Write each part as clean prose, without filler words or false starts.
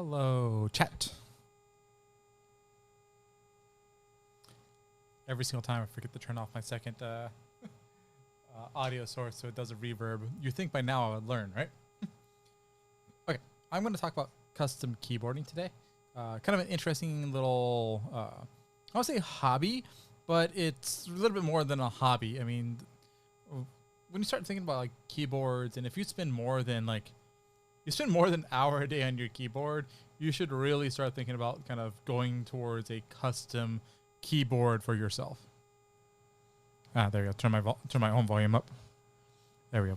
Hello, chat. Every single time I forget to turn off my second audio source so it does a reverb. You think by now I would learn, right? Okay, I'm going to talk about custom keyboarding today. Kind of an interesting little, I won't say hobby, but it's a little bit more than a hobby. I mean, when you start thinking about like keyboards, and if you spend more than an hour a day on your keyboard, you should really start thinking about kind of going towards a custom keyboard for yourself. There we go. Turn my own volume up. There we go.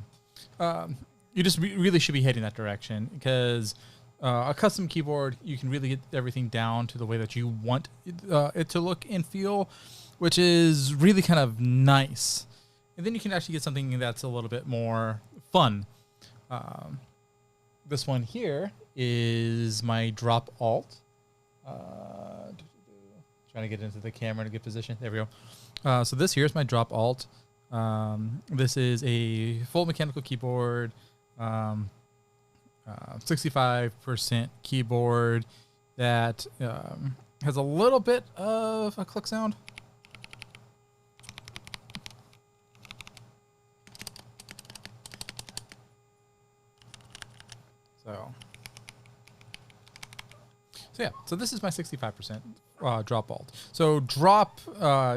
You just really should be heading that direction because a custom keyboard, you can really get everything down to the way that you want it to look and feel, which is really kind of nice. And then you can actually get something that's a little bit more fun. This one here is my Drop Alt. Trying to get into the camera in a good position. There we go. So this here is my Drop Alt. This is a full mechanical keyboard, 65% keyboard that has a little bit of a click sound. So this is my 65% Drop Alt. So Drop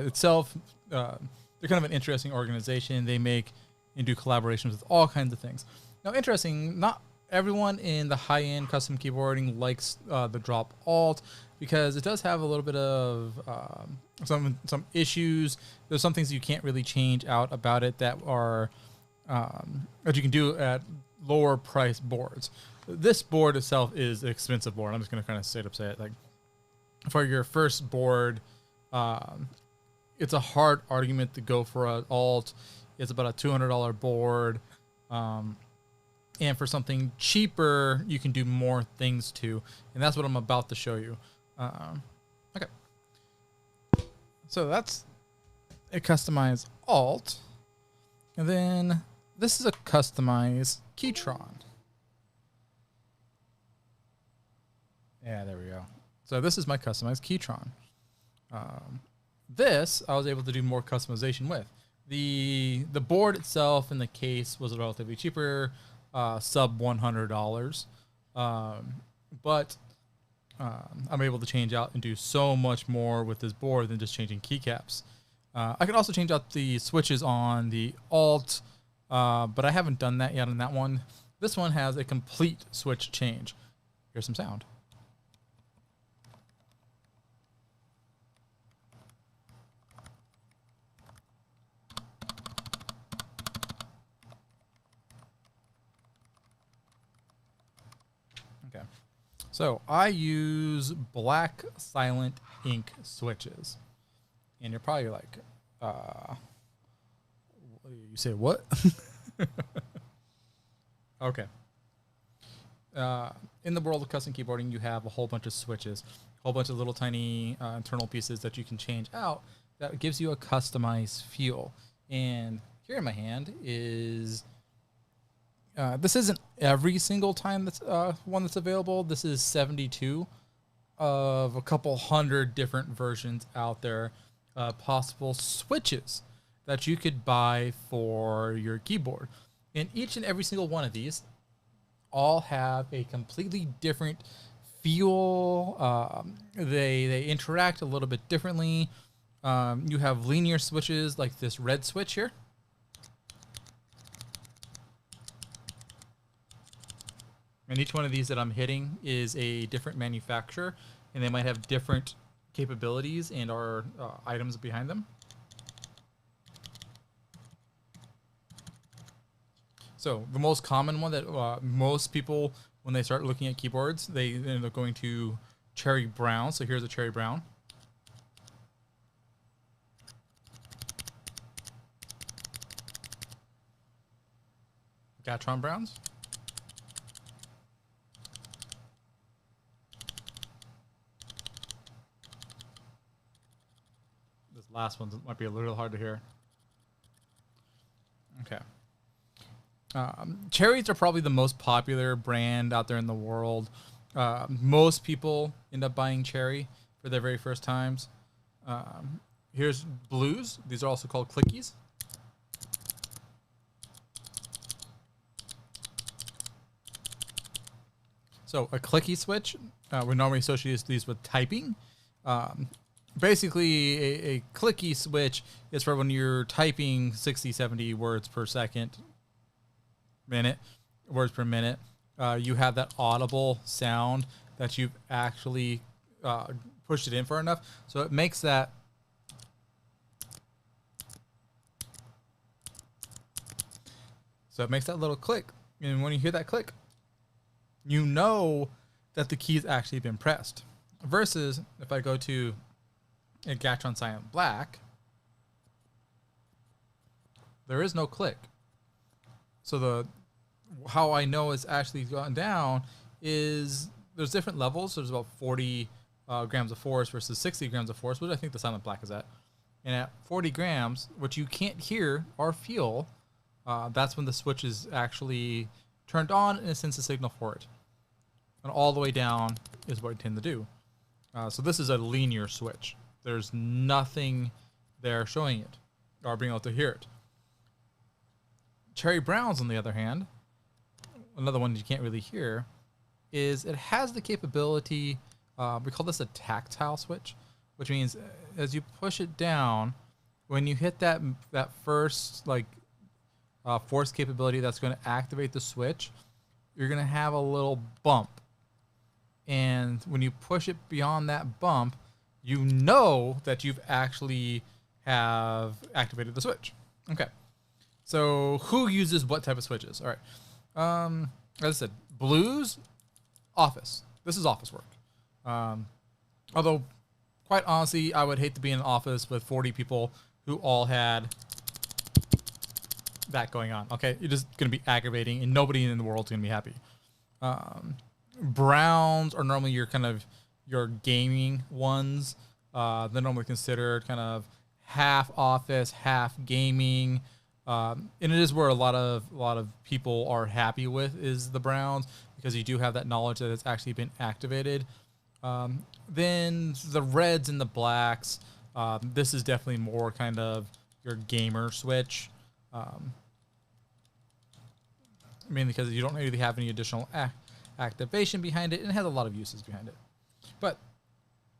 itself, they're kind of an interesting organization. They make and do collaborations with all kinds of things. Now, interesting, not everyone in the high-end custom keyboarding likes the Drop Alt because it does have a little bit of some issues. There's some things you can't really change out about it that are that you can do at lower price boards. This board itself is an expensive board. I'm just going to kind of straight up say it. Like, for your first board, it's a hard argument to go for an alt. It's about a $200 board. And for something cheaper, you can do more things too. And that's what I'm about to show you. Okay. So that's a customized alt. And then this is a customized Keytron. Yeah, there we go. So this is my customized Keytron. This I was able to do more customization with. The board itself and the case was relatively cheaper, sub $100. But I'm able to change out and do so much more with this board than just changing keycaps. I can also change out the switches on the alt, but I haven't done that yet on that one. This one has a complete switch change. Here's some sound. Okay, so I use black silent ink switches, and you're probably like, you say what? Okay. In the world of custom keyboarding, you have a whole bunch of switches, a whole bunch of little tiny internal pieces that you can change out that gives you a customized feel. And here in my hand is, this isn't every single time that's one that's available. This is 72 of a couple hundred different versions out there, possible switches that you could buy for your keyboard. And each and every single one of these all have a completely different feel. They interact a little bit differently. You have linear switches like this red switch here. And each one of these that I'm hitting is a different manufacturer, and they might have different capabilities and or items behind them. So the most common one that most people, when they start looking at keyboards, they end up going to cherry brown. So here's a cherry brown. Gatron browns. This last one might be a little hard to hear. Okay. Cherries are probably the most popular brand out there in the world. Most people end up buying Cherry for their very first times. Here's blues. These are also called clickies. So a clicky switch, we normally associate these with typing. Basically, a clicky switch is for when you're typing 60, 70 words per words per minute. You have that audible sound that you've actually pushed it in for enough. So it makes that. So it makes that little click. And when you hear that click, you know that the key's actually been pressed. Versus if I go to a Gatron Silent Black, there is no click. So how I know it's actually gone down is there's different levels. There's about 40 grams of force versus 60 grams of force, which I think the Silent Black is at. And at 40 grams, which you can't hear or feel, that's when the switch is actually turned on and it sends a signal for it. And all the way down is what I tend to do. So this is a linear switch. There's nothing there showing it or being able to hear it. Cherry Browns, on the other hand, another one you can't really hear, is it has the capability, we call this a tactile switch, which means as you push it down, when you hit that first force capability that's going to activate the switch, you're going to have a little bump. And when you push it beyond that bump, you know that you've actually have activated the switch. Okay. So who uses what type of switches? All right. As I said, blues, office. This is office work. Although, quite honestly, I would hate to be in an office with 40 people who all had that going on. Okay, it's just going to be aggravating, and nobody in the world is going to be happy. Browns are normally your gaming ones. They're normally considered kind of half office, half gaming. And it is where a lot of people are happy with is the Browns, because you do have that knowledge that it's actually been activated. Then the reds and the blacks, this is definitely more kind of your gamer switch. Mainly because you don't really have any additional activation behind it, and it has a lot of uses behind it. But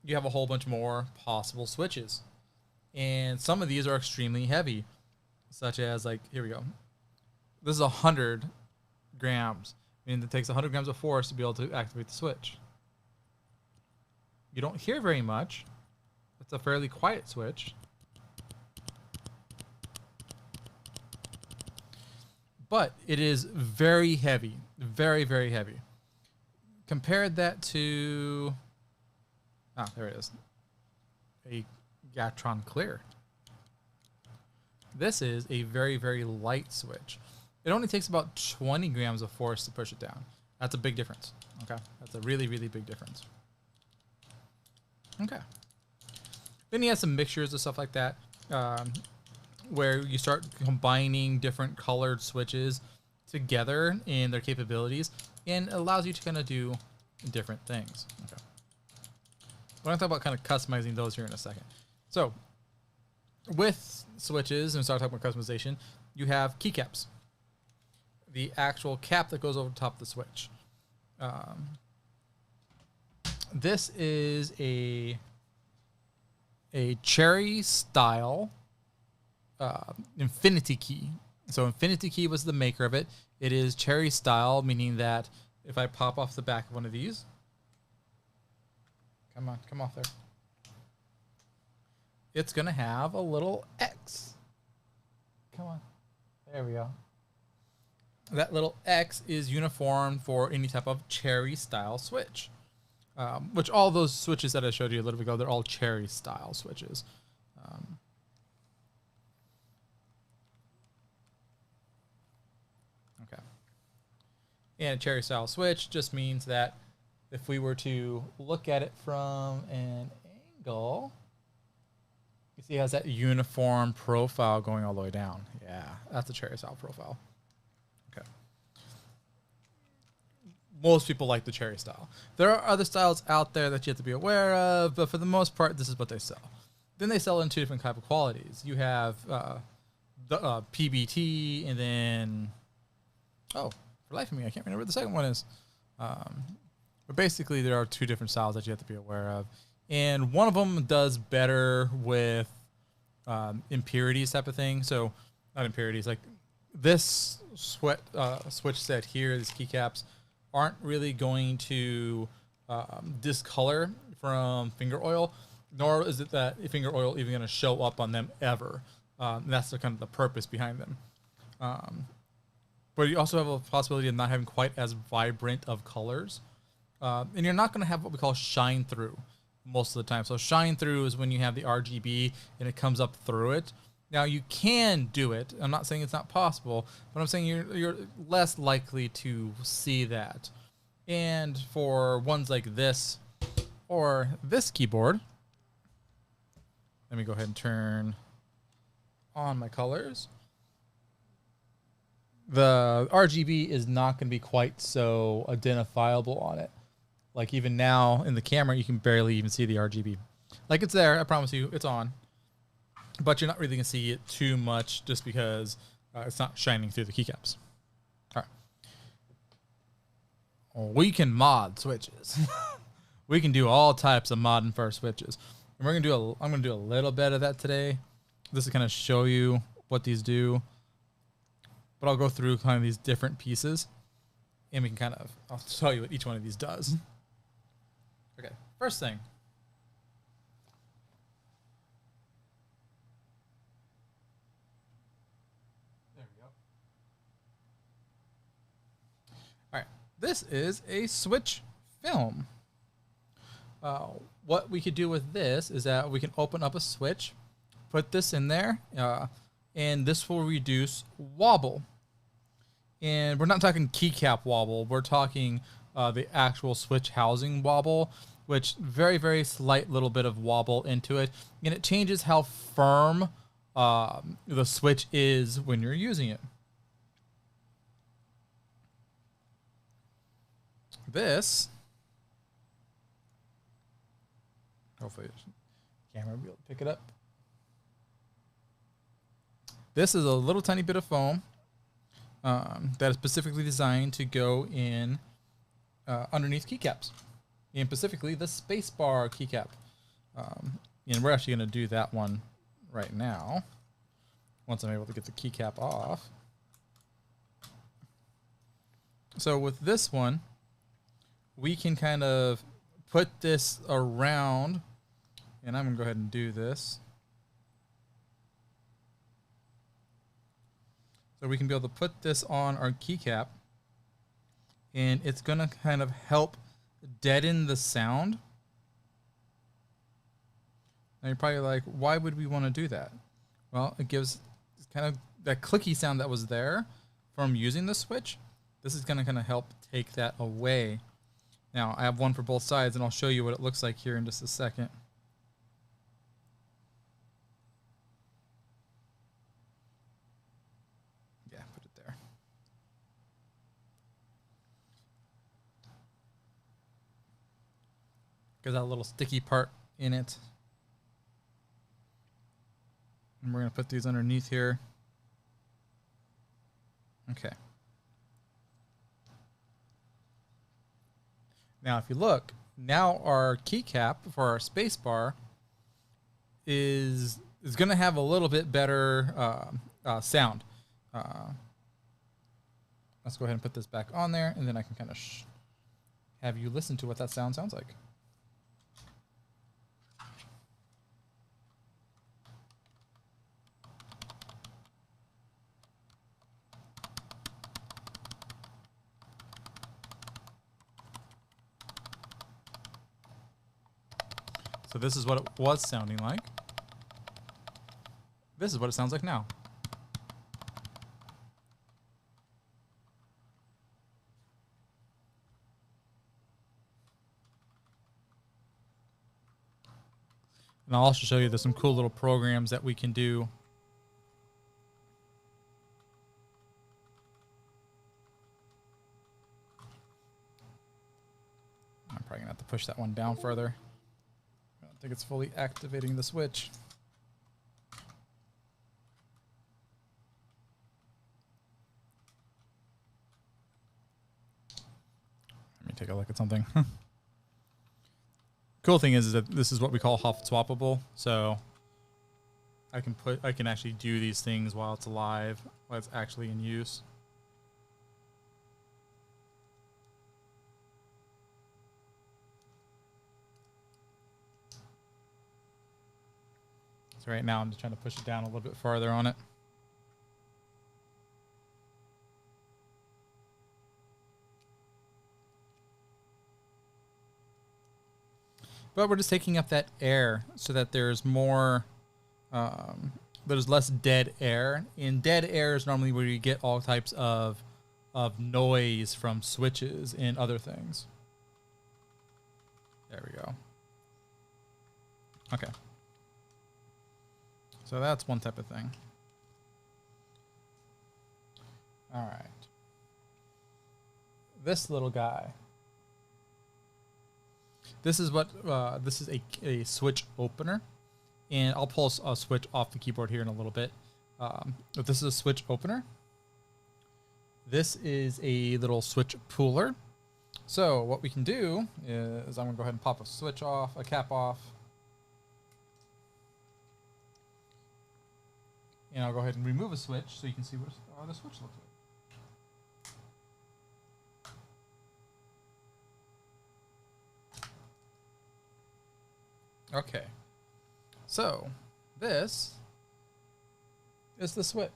you have a whole bunch more possible switches, and some of these are extremely heavy, such as here we go. This is 100 grams, meaning it takes 100 grams of force to be able to activate the switch. You don't hear very much. It's a fairly quiet switch. But it is very heavy, very, very heavy. Compared that to, there it is, a Gatron Clear. This is a very, very light switch. It only takes about 20 grams of force to push it down. That's a big difference. Okay, that's a really, really big difference. Okay. Then he has some mixtures of stuff like that, where you start combining different colored switches together in their capabilities, and it allows you to kind of do different things. Okay. We're going to talk about kind of customizing those here in a second. So, with switches, and start talking about customization, you have keycaps. The actual cap that goes over the top of the switch. This is a Cherry style Infinity Key. So Infinity Key was the maker of it. It is Cherry style, meaning that if I pop off the back of one of these, come off there. It's gonna have a little X. Come on, there we go. That little X is uniform for any type of Cherry style switch. Which all those switches that I showed you a little bit ago, they're all Cherry style switches. Okay. And a Cherry style switch just means that if we were to look at it from an angle, you see it has that uniform profile going all the way down. Yeah, that's a Cherry style profile. Okay. most people like the cherry style. There are other styles out there that you have to be aware of, but for the most part, this is what they sell. Then they sell in two different type of qualities. You have the PBT, and then for life of me, I can't remember what the second one is. But basically, there are two different styles that you have to be aware of, and one of them does better with impurities type of thing. So not impurities, like this switch set here, these keycaps aren't really going to discolor from finger oil, nor is it that finger oil even going to show up on them ever. That's kind of the purpose behind them. But you also have a possibility of not having quite as vibrant of colors. And you're not going to have what we call shine through most of the time. So shine through is when you have the RGB and it comes up through it. Now you can do it. I'm not saying it's not possible, but I'm saying you're less likely to see that. And for ones like this or this keyboard, let me go ahead and turn on my colors. The RGB is not going to be quite so identifiable on it. Like even now in the camera, you can barely even see the RGB. Like it's there, I promise you, it's on. But you're not really going to see it too much just because it's not shining through the keycaps. All right. We can mod switches. We can do all types of modding for our switches. And I'm going to do a little bit of that today. This is kind of show you what these do. But I'll go through kind of these different pieces. And we can I'll tell you what each one of these does. Okay, first thing. There we go. All right, this is a switch film. What we could do with this is that we can open up a switch, put this in there, and this will reduce wobble. And we're not talking keycap wobble. We're talking the actual switch housing wobble, which very, very slight little bit of wobble into it. And it changes how firm the switch is when you're using it. This, hopefully the camera will be able to pick it up. This is a little tiny bit of foam that is specifically designed to go in underneath keycaps, and specifically the spacebar keycap. And we're actually going to do that one right now once I'm able to get the keycap off. So with this one, we can kind of put this around, and I'm going to go ahead and do this. So we can be able to put this on our keycap, and it's going to kind of help deaden the sound. And you're probably like, why would we want to do that? Well, it gives kind of that clicky sound that was there from using the switch. This is going to kind of help take that away. Now, I have one for both sides, and I'll show you what it looks like here in just a second. Yeah, put it there. Got that little sticky part in it. And we're going to put these underneath here. Okay. Now, if you look, now our keycap for our spacebar is going to have a little bit better sound. Let's go ahead and put this back on there, and then I can kind of have you listen to what that sounds like. So this is what it was sounding like. This is what it sounds like now. And I'll also show you there's some cool little programs that we can do. have to push that one down further. I don't think it's fully activating the switch. Let me take a look at something. Cool thing is that this is what we call hot swappable. So I can actually do these things while it's alive, while it's actually in use. So right now I'm just trying to push it down a little bit farther on it. But we're just taking up that air so that there's more, there's less dead air. In dead air is normally where you get all types of noise from switches and other things. There we go. Okay. So that's one type of thing. All right. This little guy. This is what this is a switch opener, and I'll pull a switch off the keyboard here in a little bit. But this is a switch opener. This is a little switch pooler. So what we can do is I'm gonna go ahead and pop a switch off, a cap off, and I'll go ahead and remove a switch so you can see what the switch looks like. Okay, so this is the switch.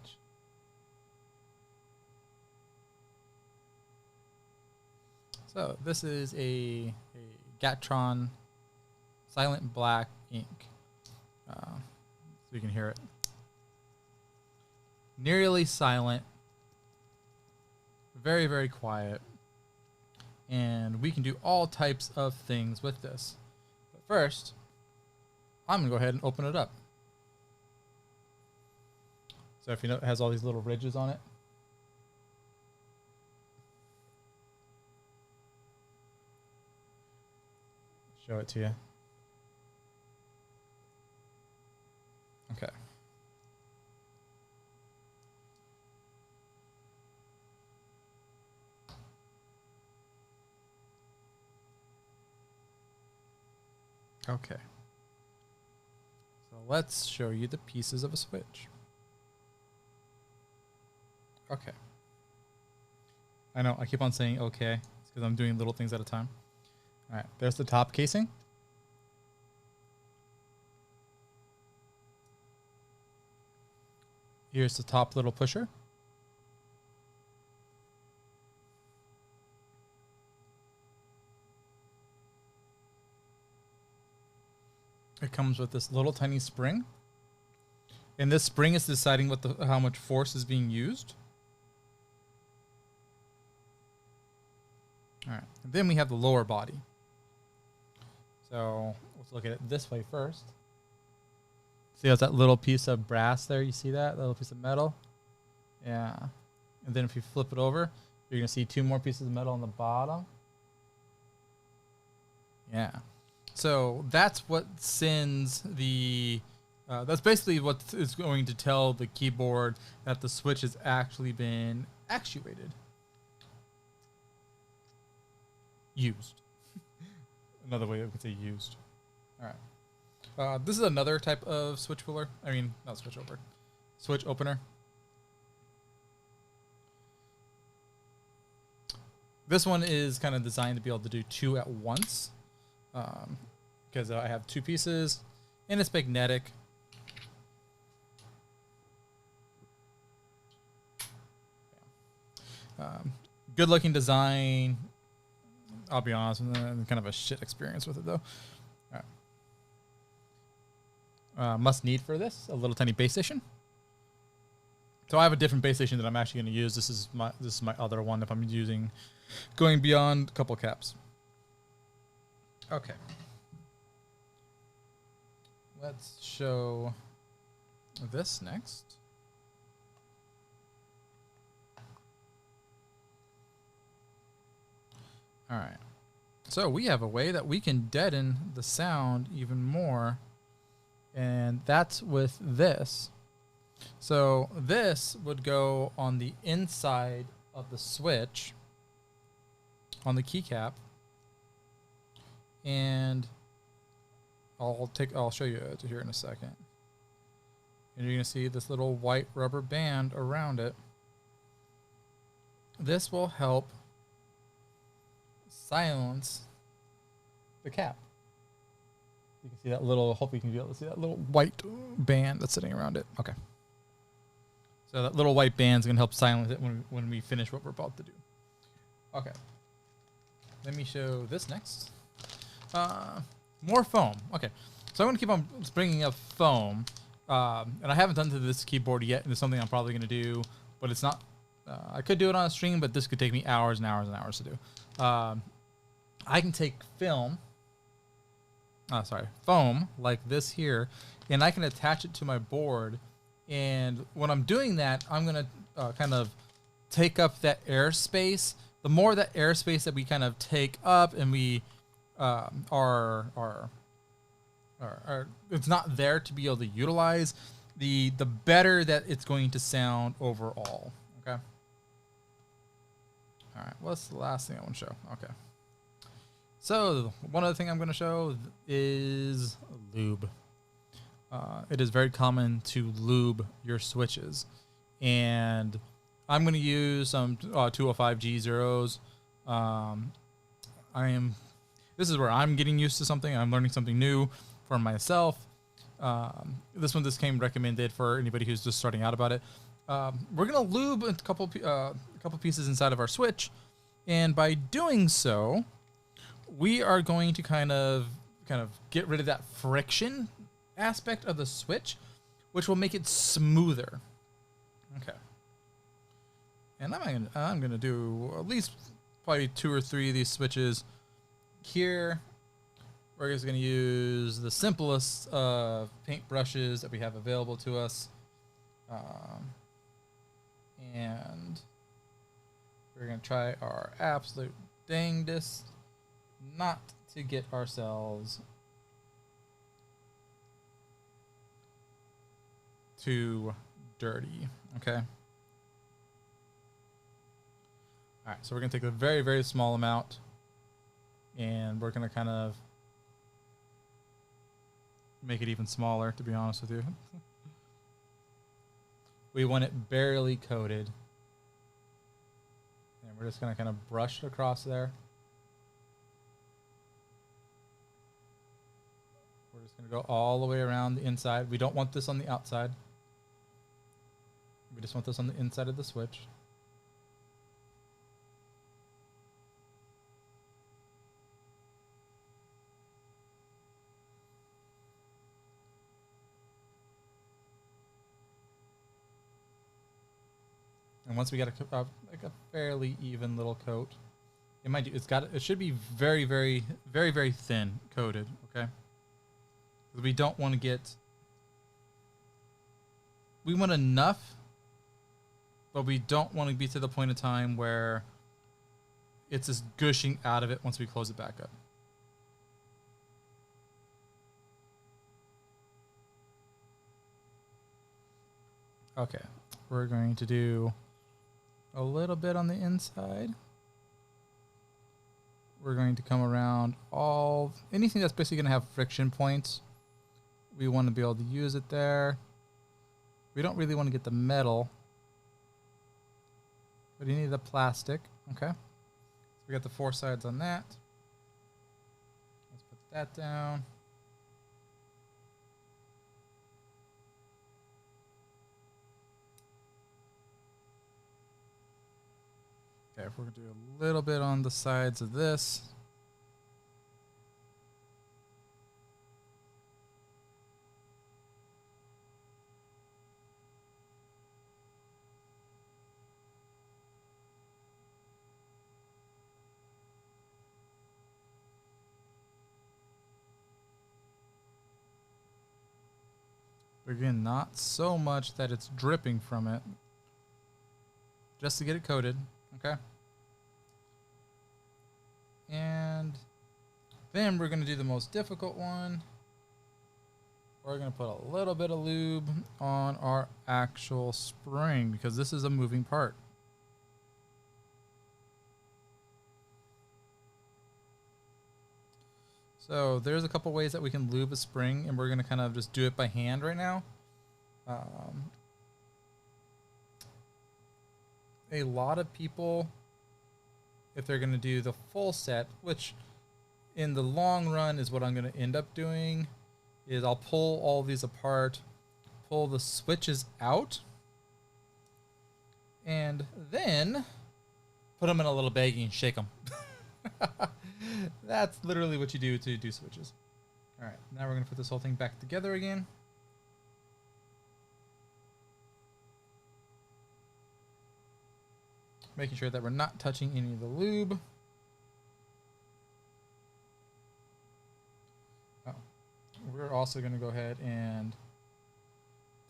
So this is a Gateron Silent Black ink. So you can hear it. Nearly silent, very, very quiet, and we can do all types of things with this. But first, I'm gonna go ahead and open it up. So if you know, it has all these little ridges on it. Show it to you. Okay. Okay. So let's show you the pieces of a switch. Okay. I know, I keep on saying okay. It's because I'm doing little things at a time. All right, there's the top casing. Here's the top little pusher. It comes with this little tiny spring. And this spring is deciding what how much force is being used. All right, and then we have the lower body. So let's look at it this way first. See, there's that little piece of brass there. You see that little piece of metal? Yeah. And then if you flip it over, you're gonna see two more pieces of metal on the bottom. Yeah. So that's what sends the. That's basically what is going to tell the keyboard that the switch has actually been actuated. Used. Another way we could say used. All right. This is another type of switch puller. I mean, not switch over. Switch opener. This one is kind of designed to be able to do two at once. Because I have two pieces and it's magnetic. Good looking design. I'll be honest, kind of a shit experience with it though. All right. Must need for this a little tiny base station. So I have a different base station that I'm actually going to use. This is my other one if I'm going beyond a couple caps. Okay. Let's show this next. All right. So we have a way that we can deaden the sound even more, and that's with this. So this would go on the inside of the switch on the keycap, and I'll show you it here in a second. And you're gonna see this little white rubber band around it. This will help silence the cap. You can see that little, hopefully you can be able to see that little white band that's sitting around it. Okay. So that little white band's gonna help silence it when we finish what we're about to do. Okay. Let me show this next. More foam. Okay. So I'm gonna keep on bringing up foam. And I haven't done to this keyboard yet, and it's something I'm probably gonna do, but it's not, I could do it on a stream, but this could take me hours and hours and hours to do. I can take foam like this here, and I can attach it to my board. And when I'm doing that, I'm going to kind of take up that airspace. The more that airspace that we kind of take up and we it's not there to be able to utilize, the better that it's going to sound overall. Okay. All right. What's the last thing I want to show? Okay. So one other thing I'm going to show is lube. It is very common to lube your switches, and I'm going to use some 205G zeros. This is where I'm getting used to something. I'm learning something new for myself. This came recommended for anybody who's just starting out about it. We're going to lube a couple pieces inside of our switch, and by doing so, we are going to kind of get rid of that friction aspect of the switch, which will make it smoother. Okay. And I'm gonna do at least probably 2 or 3 of these switches here. We're just gonna use the simplest paint brushes that we have available to us, and we're gonna try our absolute dangdest not to get ourselves too dirty. Okay. All right, so we're gonna take a very, very small amount, and we're gonna kind of make it even smaller, to be honest with you. We want it barely coated, and we're just gonna kind of brush it across there. We're just gonna go all the way around the inside. We don't want this on the outside. We just want this on the inside of the switch. And once we get like a fairly even little coat, it should be very, very, very, very thin coated. Okay. We don't want to we want enough, but we don't want to be to the point of time where it's just gushing out of it once we close it back up. Okay, we're going to do a little bit on the inside. We're going to come around anything that's basically going to have friction points. We want to be able to use it there. We don't really want to get the metal, but you need the plastic. Okay. So we got the 4 sides on that. Let's put that down. Okay, if we're going to do a little bit on the sides of this. Again, not so much that it's dripping from it, just to get it coated. Okay. And Then we're going to do the most difficult one. We're going to put a little bit of lube on our actual spring because this is a moving part. So there's a couple ways that we can lube a spring, and we're going to kind of just do it by hand right now. A lot of people, if they're going to do the full set, which in the long run is what I'm going to end up doing, is I'll pull all these apart, pull the switches out, and then put them in a little baggie and shake them. That's literally what you do to do switches. All right, now we're going to put this whole thing back together again. Making sure that we're not touching any of the lube. Oh, we're also going to go ahead and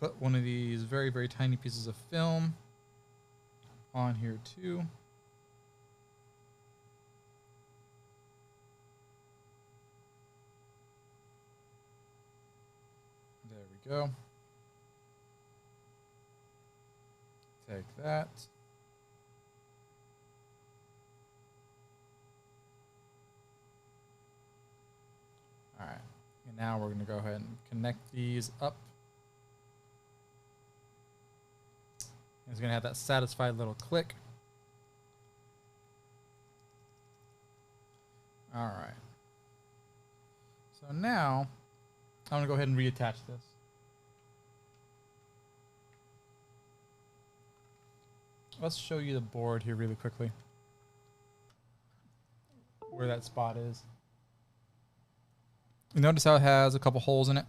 put one of these very, very tiny pieces of film on here too. There we go. Take that. All right, and now we're going to go ahead and connect these up. It's going to have that satisfied little click. All right. So now I'm going to go ahead and reattach this. Let's show you the board here really quickly, where that spot is. You notice how it has a couple holes in it?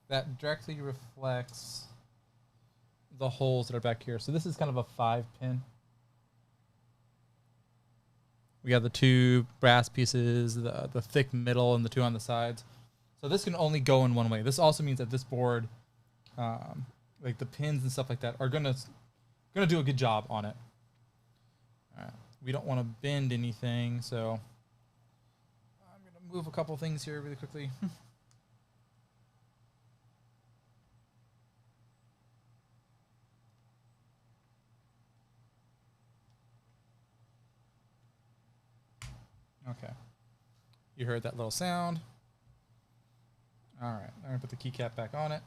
That directly reflects the holes that are back here. So this is kind of a 5-pin. We have the two brass pieces, the thick middle, and the two on the sides. So this can only go in one way. This also means that this board, like the pins and stuff like that, are gonna do a good job on it. All right. We don't want to bend anything, so I'm gonna move a couple things here really quickly. Okay. You heard that little sound. All right. I'm going to put the keycap back on it.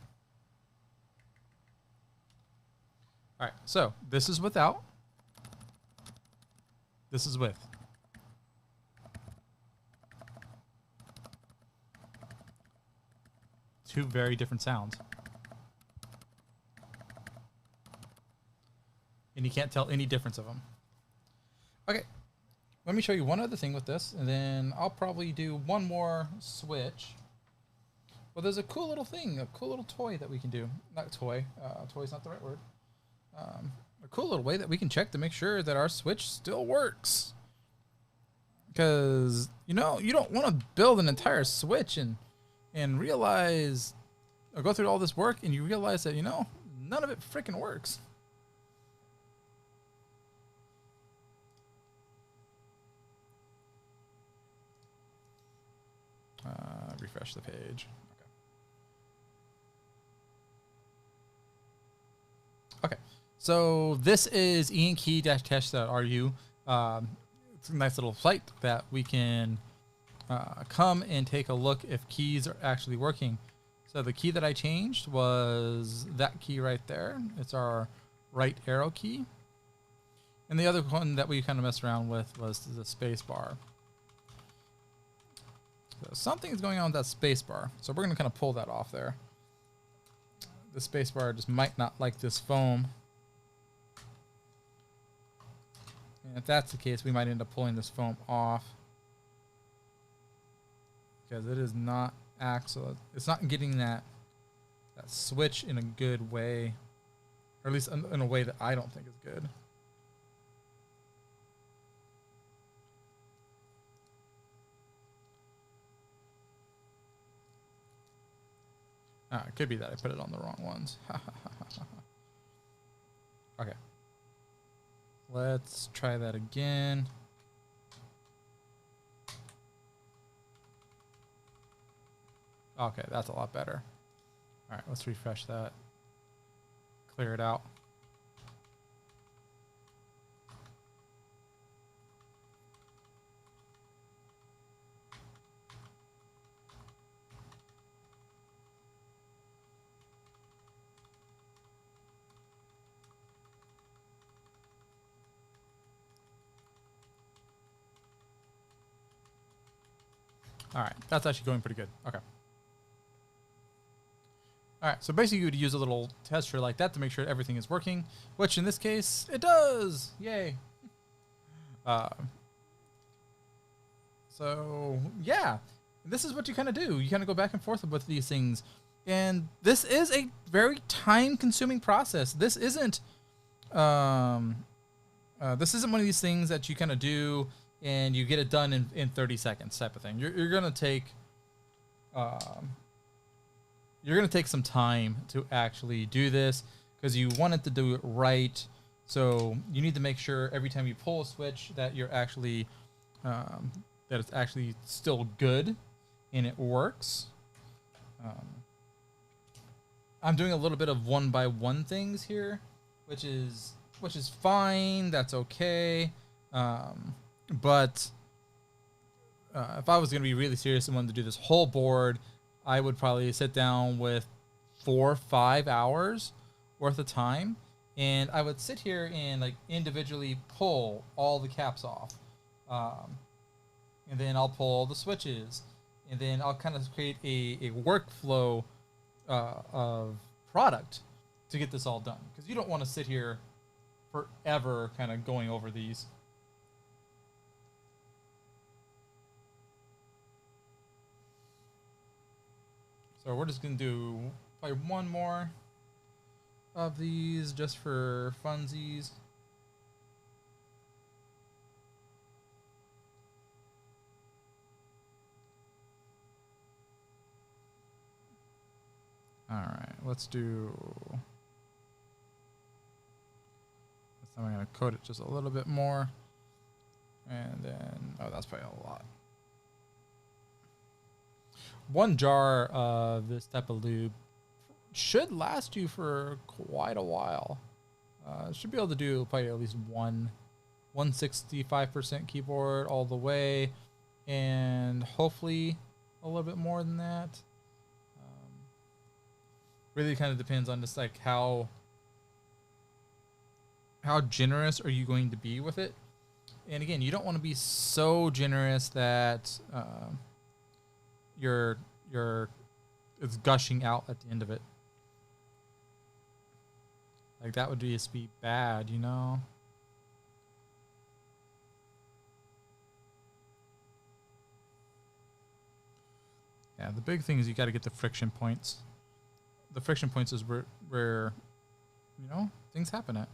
All right. So this is without. This is with. Two very different sounds. And you can't tell any difference of them. Okay. Let me show you one other thing with this, and then I'll probably do one more switch. Well, there's a cool little thing, a cool little toy that we can do. Not toy. Toy's not the right word. A cool little way that we can check to make sure that our switch still works. Because, you know, you don't want to build an entire switch and realize, or go through all this work, and you realize that, you know, none of it freaking works. Refresh the page. Okay. So this is iankey-test.ru. It's a nice little site that we can come and take a look if keys are actually working. So the key that I changed was that key right there. It's our right arrow key. And the other one that we kind of messed around with was the space bar. So something is going on with that space bar. So we're going to kind of pull that off there. The space bar just might not like this foam. And if that's the case, we might end up pulling this foam off. Because it is not it's not getting that switch in a good way. Or at least in a way that I don't think is good. It could be that I put it on the wrong ones. Okay. Let's try that again. Okay, that's a lot better. All right, let's refresh that. Clear it out. All right, that's actually going pretty good. Okay. All right, so basically you would use a little tester like that to make sure everything is working, which in this case, it does. Yay. Uh, so, yeah, this is what you kind of do. You kind of go back and forth with these things. And this is a very time-consuming process. This isn't one of these things that you kind of do and you get it done in 30 seconds type of thing. You're going to take... you're going to take some time to actually do this because you want it to do it right. So you need to make sure every time you pull a switch that you're actually, that it's actually still good and it works. I'm doing a little bit of one by one things here, which is fine. That's okay. But if I was going to be really serious and wanted to do this whole board, I would probably sit down with 4 or 5 hours worth of time, and I would sit here and like individually pull all the caps off, and then I'll pull all the switches, and then I'll kind of create a workflow of product to get this all done, because you don't want to sit here forever kind of going over these. So we're just going to do probably one more of these just for funsies. All right, let's do... This time I'm going to coat it just a little bit more. And then... Oh, that's probably a lot. 1 jar of this type of lube should last you for quite a while. Should be able to do probably at least 165% keyboard all the way, and hopefully a little bit more than that. Really kind of depends on just like how generous are you going to be with it. And again, you don't want to be so generous that it's gushing out at the end of it. Like that would just be bad, you know? Yeah, the big thing is you got to get the friction points. The friction points is where you know, things happen at.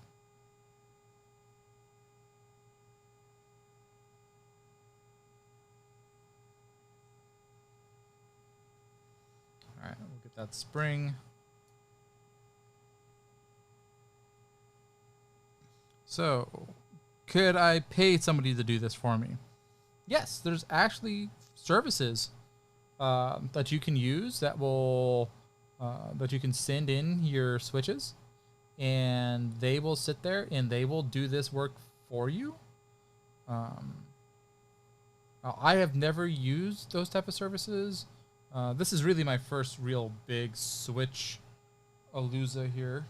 All right, we'll get that spring. So, could I pay somebody to do this for me? Yes, there's actually services that you can use that will that you can send in your switches, and they will sit there and they will do this work for you. I have never used those type of services. This is really my first real big switch Aluza here.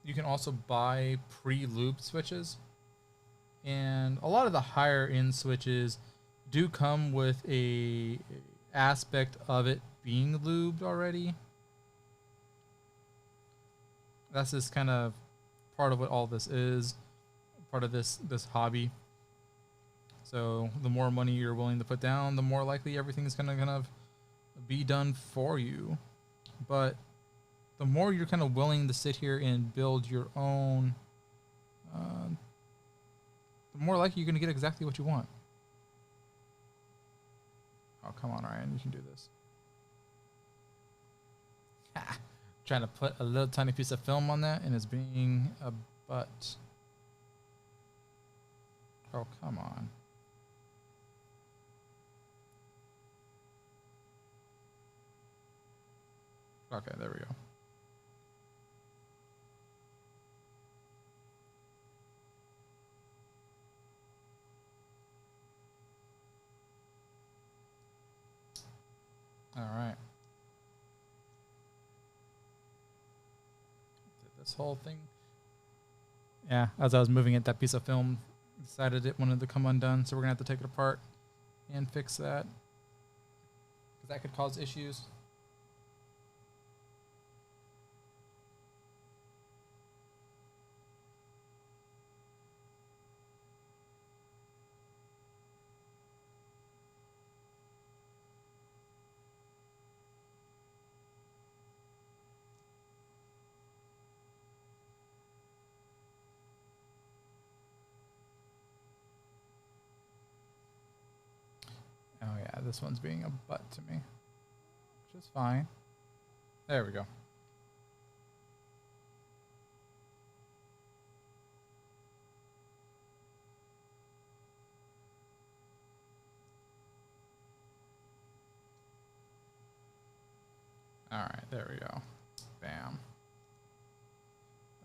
You can also buy pre-lubed switches, and a lot of the higher end switches do come with a aspect of it being lubed already. That's just kind of part of what all this is, part of this hobby. So the more money you're willing to put down, the more likely everything's gonna kind of be done for you. But the more you're kind of willing to sit here and build your own, the more likely you're going to get exactly what you want. Oh, come on, Ryan. You can do this. Trying to put a little tiny piece of film on that and it's being a butt. Oh, come on. Okay, there we go. All right. Did this whole thing. Yeah, as I was moving it, that piece of film decided it wanted to come undone, so we're gonna have to take it apart and fix that because that could cause issues. Oh yeah, this one's being a butt to me, which is fine. There we go. All right, there we go. Bam.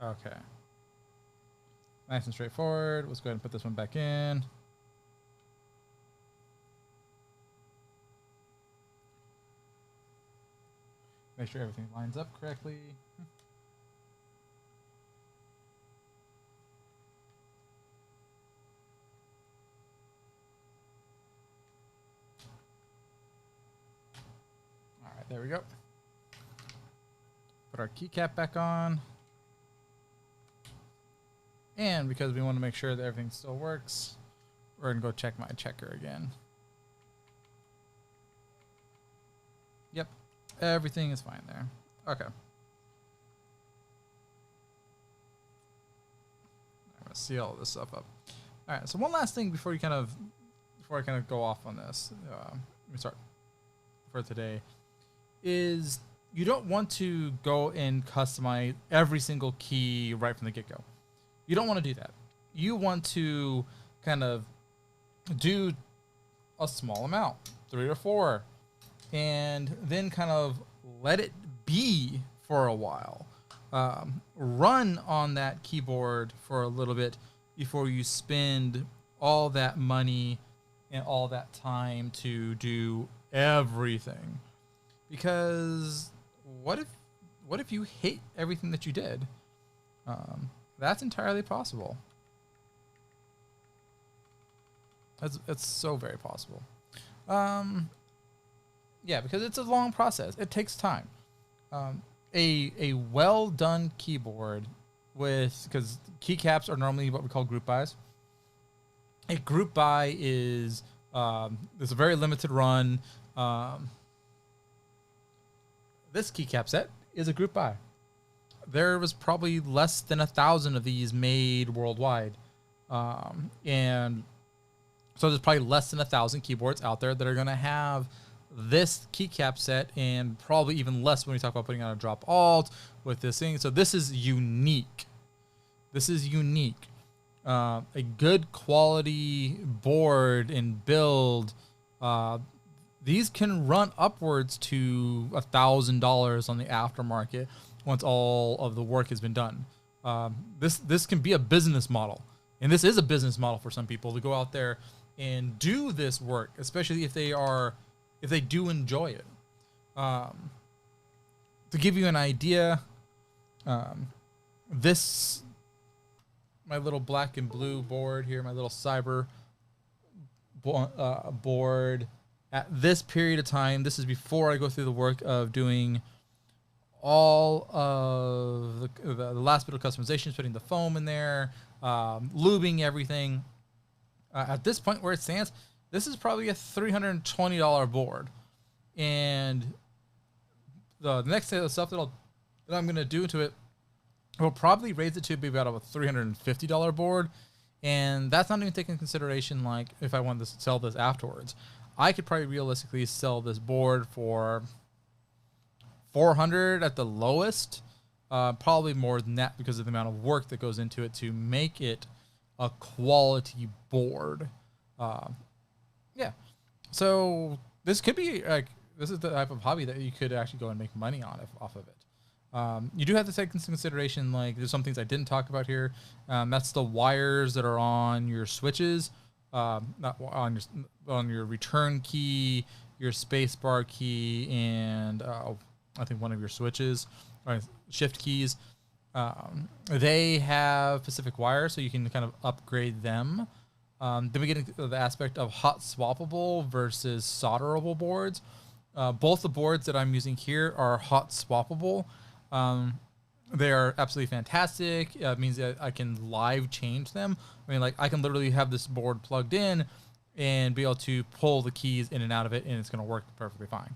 Okay. Nice and straightforward. Let's go ahead and put this one back in. Make sure everything lines up correctly. All right, there we go. Put our keycap back on. And because we want to make sure that everything still works, we're going to go check my checker again. Yep, everything is fine there. Okay. I'm going to seal this stuff up. All right, so one last thing before I kind of go off on this, let me start for today, is you don't want to go and customize every single key right from the get-go. You don't want to do that. You want to kind of do a small amount, 3 or 4, and then kind of let it be for a while. Run on that keyboard for a little bit before you spend all that money and all that time to do everything. Because what if you hate everything that you did? That's entirely possible. It's so very possible. Yeah, because it's a long process. It takes time. A well done keyboard because keycaps are normally what we call group buys. A group buy is there's a very limited run. This keycap set is a group buy. There was probably less than 1,000 of these made worldwide, and so there's probably less than 1,000 keyboards out there that are going to have this keycap set, and probably even less when we talk about putting on a drop alt with this thing. So this is unique. This is unique. A good quality board and build. These can run upwards to $1,000 on the aftermarket once all of the work has been done. This can be a business model, and this is a business model for some people to go out there and do this work, especially if they do enjoy it. To give you an idea, this my little black and blue board here, my little cyber board. At this period of time, this is before I go through the work of doing all of the last bit of customizations, putting the foam in there, lubing everything. At this point where it stands, this is probably a $320 board. And the next set of stuff that I'm going to do to it will probably raise it to be about a $350 board. And that's not even taking into consideration, like, if I wanted to sell this afterwards. I could probably realistically sell this board for 400 at the lowest. Probably more than that because of the amount of work that goes into it to make it a quality board. Yeah. So this could be like, this is the type of hobby that you could actually go and make money on off of it. You do have to take into consideration, like, there's some things I didn't talk about here. That's the wires that are on your switches, not on your return key, your space bar key, and I think one of your switches, or shift keys. They have specific wires, so you can kind of upgrade them. Then we get into the aspect of hot swappable versus solderable boards. Both the boards that I'm using here are hot swappable. They are absolutely fantastic. It means that I can live change them. I mean, like, I can literally have this board plugged in and be able to pull the keys in and out of it, and it's going to work perfectly fine.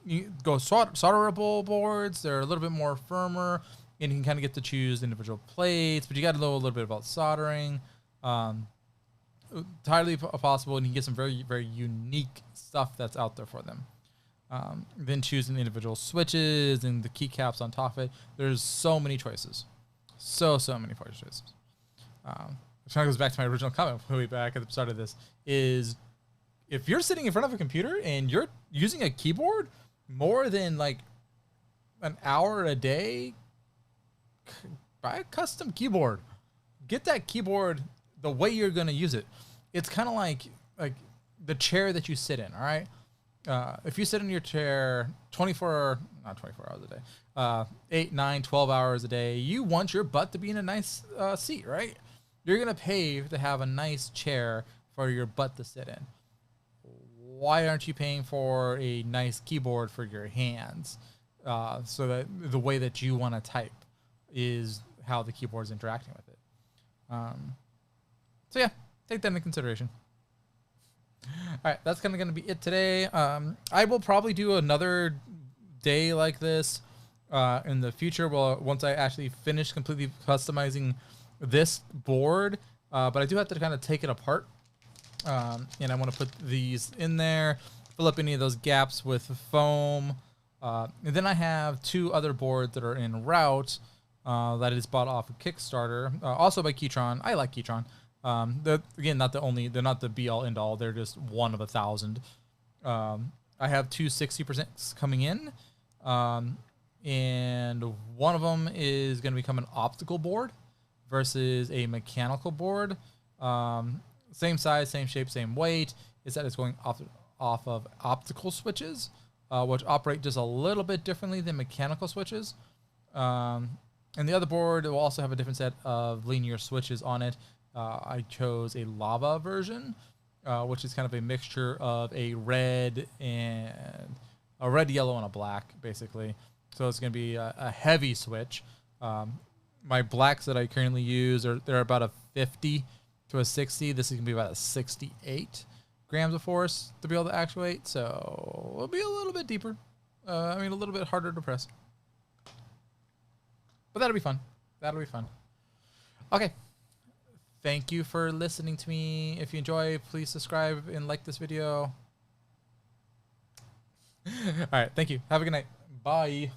You go solderable boards. They're a little bit more firmer, and you can kind of get to choose individual plates, but you got to know a little bit about soldering. Entirely possible, and you can get some very, very unique stuff that's out there for them. Then choosing the individual switches and the keycaps on top of it. There's so many choices. So many choices. Which kind of goes back to my original comment way back at the start of this, is if you're sitting in front of a computer and you're using a keyboard more than like an hour a day, buy a custom keyboard. Get that keyboard the way you're going to use it. It's kind of like the chair that you sit in, all right? If you sit in your chair not 24 hours a day, 8, 9, 12 hours a day, you want your butt to be in a nice seat, right? You're going to pay to have a nice chair for your butt to sit in. Why aren't you paying for a nice keyboard for your hands? So that the way that you want to type is how the keyboard is interacting with it. So yeah, take that into consideration. All right, that's kind of going to be it today. I will probably do another day like this in the future. Well, once I actually finish completely customizing this board, but I do have to kind of take it apart. And I want to put these in there, fill up any of those gaps with foam. And then I have 2 other boards that are en route that is bought off of Kickstarter, also by Keytron. I like Keytron. They're not the be all end all. They're just one of 1,000. I have 2 60% coming in. And one of them is going to become an optical board versus a mechanical board. Same size, same shape, same weight. Is that it's going off of optical switches, which operate just a little bit differently than mechanical switches. And the other board will also have a different set of linear switches on it. I chose a lava version, which is kind of a mixture of a red, yellow, and a black, basically. So it's going to be a heavy switch. My blacks that I currently use they're about a 50 to a 60. This is going to be about a 68 grams of force to be able to actuate. So it'll be a little bit deeper. A little bit harder to press. But that'll be fun. That'll be fun. Okay. Thank you for listening to me. If you enjoy, please subscribe and like this video. All right. Thank you. Have a good night. Bye.